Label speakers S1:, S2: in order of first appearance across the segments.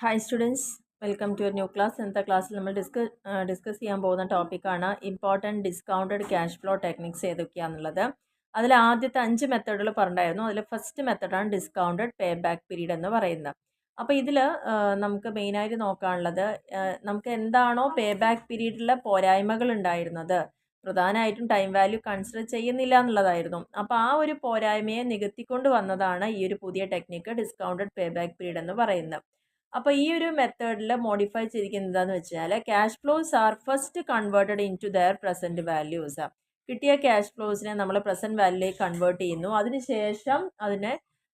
S1: Hi students, welcome to new class. ഇന്നത്തെ ക്ലാസ്സിൽ നമ്മൾ ഡിസ്കസ് ചെയ്യാൻ പോകുന്ന ടോപ്പിക്കാണ് important discounted cash flow techniques ഏതൊക്കെയാണെന്നുള്ളത്. അതിൽ ആദ്യത്തെ 5 മെത്തേഡുകൾ പറഞ്ഞിട്ടുണ്ടായിരുന്നു. അതിൽ ഫസ്റ്റ് മെത്തേഡാണ് ഡിസ്കൗണ്ടഡ് പേ ബാക്ക് പീരീഡ് എന്ന് പറയുന്നത്. അപ്പോൾ ഇതിൽ നമുക്ക് മെയിനായിട്ട് നോക്കാനുള്ളത് നമുക്ക് എന്താണോ പേ ബാക്ക് പീരീഡിലെ പോരായ്മകൾ ഉണ്ടായിരുന്നത്, പ്രധാനമായിട്ടും ടൈം വാല്യൂ കൺസിഡർ ചെയ്യുന്നില്ല എന്നുള്ളതായിരുന്നു. അപ്പോൾ ആ ഒരു പോരായ്മയെ നികത്തിക്കൊണ്ട് വന്നതാണ് ഈ ഒരു പുതിയ technique discounted pay back period എന്ന് പറയുന്നത്. അപ്പോൾ ഈ ഒരു മെത്തേഡിൽ മോഡിഫൈ ചെയ്തിരിക്കുന്നത് എന്താണെന്ന് വെച്ചാൽ cash flows are first converted into their present values. കിട്ടിയ ക്യാഷ് ഫ്ലോസിനെ നമ്മൾ പ്രസൻറ്റ് വാല്യൂയിലേക്ക് കൺവേർട്ട് ചെയ്യുന്നു. അതിനുശേഷം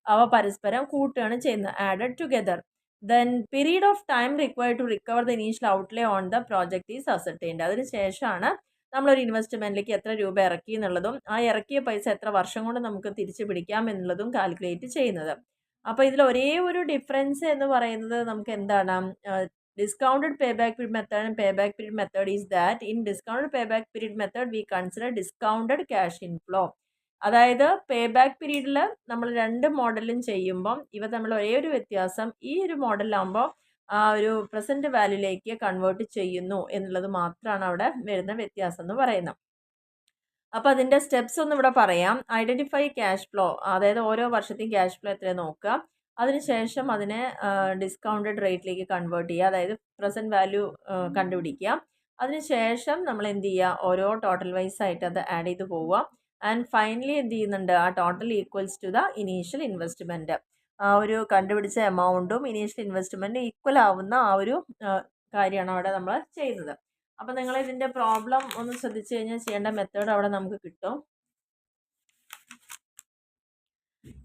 S1: അവ പരസ്പരം കൂട്ടുകയാണ് ചെയ്യുന്നത്, added together. Then period of time required to recover the initial outlay on the project is ascertained. അതിനുശേഷമാണ് നമ്മളൊരു ഇൻവെസ്റ്റ്മെൻറ്റിലേക്ക് എത്ര രൂപ ഇറക്കി എന്നുള്ളതും ആ ഇറക്കിയ പൈസ എത്ര വർഷം കൊണ്ട് നമുക്ക് തിരിച്ചു പിടിക്കാം എന്നുള്ളതും കാൽക്കുലേറ്റ് ചെയ്യുന്നത്. അപ്പോൾ ഇതിൽ ഒരേ ഒരു ഡിഫറൻസ് എന്ന് പറയുന്നത് നമുക്ക് എന്താണ്, discounted pay back period method and pay back period method is that in discounted pay back period method we consider discounted cash inflow. അതായത് പേ ബാക്ക് പീരീഡിൽ നമ്മൾ രണ്ട് മോഡലും ചെയ്യുമ്പം ഇവ തമ്മിൽ ഒരേ ഒരു വ്യത്യാസം, ഈ ഒരു മോഡലാകുമ്പോൾ ആ ഒരു പ്രസൻറ്റ് വാല്യൂയിലേക്ക് കൺവേർട്ട് ചെയ്യുന്നു എന്നുള്ളത് മാത്രമാണ് അവിടെ വരുന്ന വ്യത്യാസം എന്ന് പറയുന്നത്. അപ്പോൾ അതിൻ്റെ സ്റ്റെപ്സ് ഒന്നും ഇവിടെ പറയാം. ഐഡൻറ്റിഫൈ ക്യാഷ് ഫ്ലോ, അതായത് ഓരോ വർഷത്തെയും ക്യാഷ് ഫ്ലോ എത്രയാണ് നോക്കുക. അതിനുശേഷം അതിനെ ഡിസ്കൗണ്ടഡ് റേറ്റിലേക്ക് കൺവേർട്ട് ചെയ്യുക, അതായത് പ്രസൻറ്റ് വാല്യൂ കണ്ടുപിടിക്കുക. അതിനുശേഷം നമ്മൾ എന്ത് ചെയ്യുക, ഓരോ ടോട്ടൽ വൈസ് ആയിട്ട് അത് ആഡ് ചെയ്ത് പോവുക. ആൻഡ് ഫൈനലി എന്ത് ചെയ്യുന്നുണ്ട്, ആ total equals to the initial investment. ആ ഒരു കണ്ടുപിടിച്ച എമൗണ്ടും ഇനീഷ്യൽ ഇൻവെസ്റ്റ്മെൻറ്റും ഈക്വൽ ആവുന്ന ആ ഒരു കാര്യമാണ് അവിടെ നമ്മൾ ചെയ്യുന്നത്. അപ്പോൾ നിങ്ങൾ ഇതിൻ്റെ പ്രോബ്ലം ഒന്ന് ശ്രദ്ധിച്ചു കഴിഞ്ഞാൽ ചെയ്യേണ്ട മെത്തേഡ് അവിടെ നമുക്ക് കിട്ടും.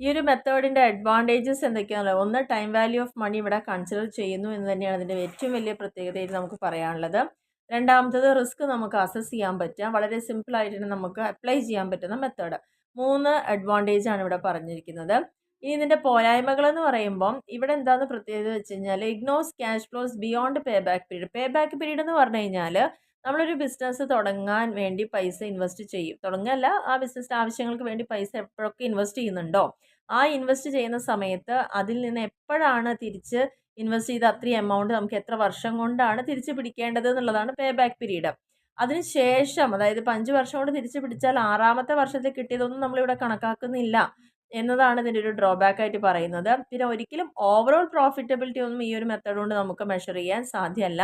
S1: ഈ ഒരു മെത്തേഡിൻ്റെ അഡ്വാൻറ്റേജസ് എന്തൊക്കെയാണല്ലോ, ഒന്ന് ടൈം വാല്യൂ ഓഫ് മണി ഇവിടെ കൺസിഡർ ചെയ്യുന്നു എന്ന് തന്നെയാണ് ഇതിൻ്റെ ഏറ്റവും വലിയ പ്രത്യേകതയായിട്ട് നമുക്ക് പറയാനുള്ളത്. രണ്ടാമത്തത് റിസ്ക് നമുക്ക് അസസ് ചെയ്യാൻ പറ്റുക, വളരെ സിമ്പിളായിട്ട് നമുക്ക് അപ്ലൈ ചെയ്യാൻ പറ്റുന്ന മെത്തേഡ്. 3 അഡ്വാൻറ്റേജ് ആണ് ഇവിടെ പറഞ്ഞിരിക്കുന്നത്. ഇനി ഇതിൻ്റെ പോരായ്മകൾ എന്ന് പറയുമ്പം ഇവിടെ എന്താണെന്ന് പ്രത്യേകത വെച്ച് കഴിഞ്ഞാൽ ignores cash flows beyond payback period. Payback period എന്ന് പറഞ്ഞു കഴിഞ്ഞാൽ നമ്മളൊരു ബിസിനസ് തുടങ്ങാൻ വേണ്ടി പൈസ ഇൻവെസ്റ്റ് ചെയ്യും, തുടങ്ങല്ല, ആ ബിസിനസ്സിൻ്റെ ആവശ്യങ്ങൾക്ക് വേണ്ടി പൈസ എപ്പോഴൊക്കെ ഇൻവെസ്റ്റ് ചെയ്യുന്നുണ്ടോ ആ ഇൻവെസ്റ്റ് ചെയ്യുന്ന സമയത്ത് അതിൽ നിന്ന് എപ്പോഴാണ് തിരിച്ച് ഇൻവെസ്റ്റ് ചെയ്ത അത്രയും എമൗണ്ട് നമുക്ക് എത്ര വർഷം കൊണ്ടാണ് തിരിച്ച് പിടിക്കേണ്ടത് എന്നുള്ളതാണ് പേ ബാക്ക് പീരീഡ്. അതിനുശേഷം അതായത് 5 വർഷം കൊണ്ട് തിരിച്ച് പിടിച്ചാൽ 6ാമത്തെ വർഷത്തിൽ കിട്ടിയതൊന്നും നമ്മളിവിടെ കണക്കാക്കുന്നില്ല എന്നതാണ് ഇതിൻ്റെ ഒരു ഡ്രോബാക്ക് ആയിട്ട് പറയുന്നത്. പിന്നെ ഒരിക്കലും ഓവറോൾ പ്രോഫിറ്റബിലിറ്റി ഒന്നും ഈ ഒരു മെത്തേഡ് കൊണ്ട് നമുക്ക് മെഷർ ചെയ്യാൻ സാധ്യമല്ല.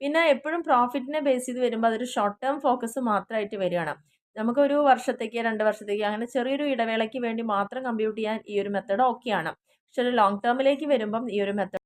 S1: പിന്നെ എപ്പോഴും പ്രോഫിറ്റിനെ ബേസ് ചെയ്ത് വരുമ്പോൾ അതൊരു ഷോർട്ട് ടേം ഫോക്കസ് മാത്രമായിട്ട് വരികയാണ്. നമുക്കൊരു വർഷത്തേക്ക് 2 വർഷത്തേക്ക് അങ്ങനെ ചെറിയൊരു ഇടവേളയ്ക്ക് വേണ്ടി മാത്രം കമ്പ്യൂട്ട് ചെയ്യാൻ ഈ ഒരു മെത്തേഡ് ഓക്കെയാണ്. പക്ഷെ ഒരു ലോങ് ടേമിലേക്ക് വരുമ്പം ഈ ഒരു മെത്തേഡ്